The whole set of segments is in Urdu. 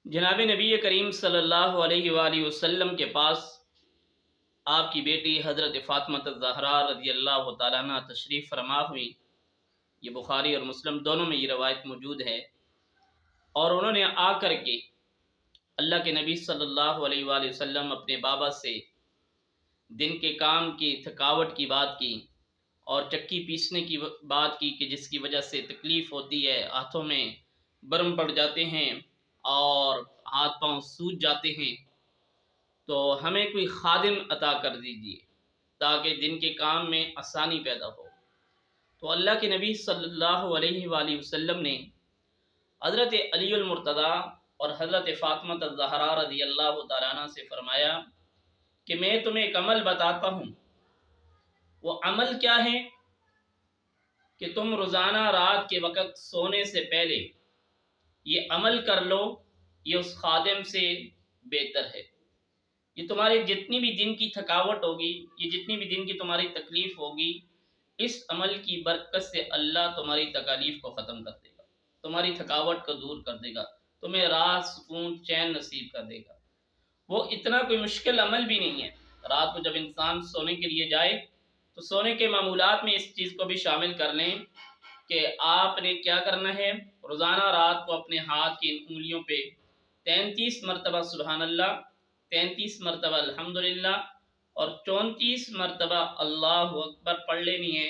جناب نبی کریم صلی اللہ علیہ وآلہ وسلم کے پاس آپ کی بیٹی حضرت فاطمہ الزہرا رضی اللہ تعالیٰ عنہ تشریف فرما ہوئی۔ یہ بخاری اور مسلم دونوں میں یہ روایت موجود ہے، اور انہوں نے آ کر کے اللہ کے نبی صلی اللہ علیہ وآلہ وسلم اپنے بابا سے دن کے کام کی تھکاوٹ کی بات کی، اور چکی پیسنے کی بات کی کہ جس کی وجہ سے تکلیف ہوتی ہے، ہاتھوں میں برم پڑ جاتے ہیں اور ہاتھ پاؤں سوج جاتے ہیں، تو ہمیں کوئی خادم عطا کر دیجیے تاکہ دن کے کام میں آسانی پیدا ہو۔ تو اللہ کے نبی صلی اللہ علیہ وآلہ وسلم نے حضرت علی المرتضیٰ اور حضرت فاطمہ الزہرا رضی اللہ تعالیٰ عنہ سے فرمایا کہ میں تمہیں ایک عمل بتاتا ہوں۔ وہ عمل کیا ہے کہ تم روزانہ رات کے وقت سونے سے پہلے یہ عمل کر لو، یہ اس خادم سے بہتر ہے۔ یہ تمہاری جتنی بھی دن کی تھکاوٹ ہوگی، یہ جتنی بھی دن کی تمہاری تکلیف ہوگی، اس عمل کی برکت سے اللہ تمہاری تکالیف کو ختم کر دے گا، تمہاری تھکاوٹ کو دور کر دے گا، تمہیں رات سکون چین نصیب کر دے گا۔ وہ اتنا کوئی مشکل عمل بھی نہیں ہے۔ رات کو جب انسان سونے کے لیے جائے تو سونے کے معمولات میں اس چیز کو بھی شامل کر لیں کہ آپ نے کیا کرنا ہے، روزانہ رات کو اپنے ہاتھ کی انگلیوں پہ 33 مرتبہ سبحان اللہ، 33 مرتبہ الحمدللہ اور 34 مرتبہ اللہ اکبر پڑھ لینی ہے۔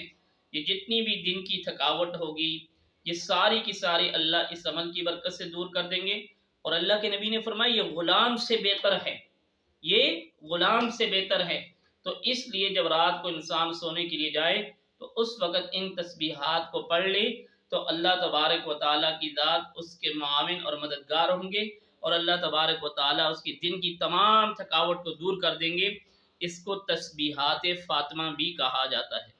یہ جتنی بھی دن کی تھکاوٹ ہوگی، یہ ساری کی ساری اللہ اس عمل کی برکت سے دور کر دیں گے۔ اور اللہ کے نبی نے فرمایا یہ غلام سے بہتر ہے، یہ غلام سے بہتر ہے۔ تو اس لیے جب رات کو انسان سونے کے لیے جائے تو اس وقت ان تسبیحات کو پڑھ لے تو اللہ تبارک و تعالیٰ کی ذات اس کے معاون اور مددگار ہوں گے، اور اللہ تبارک و تعالیٰ اس کی دن کی تمام تھکاوٹ کو دور کر دیں گے۔ اس کو تسبیحات فاطمہ بھی کہا جاتا ہے۔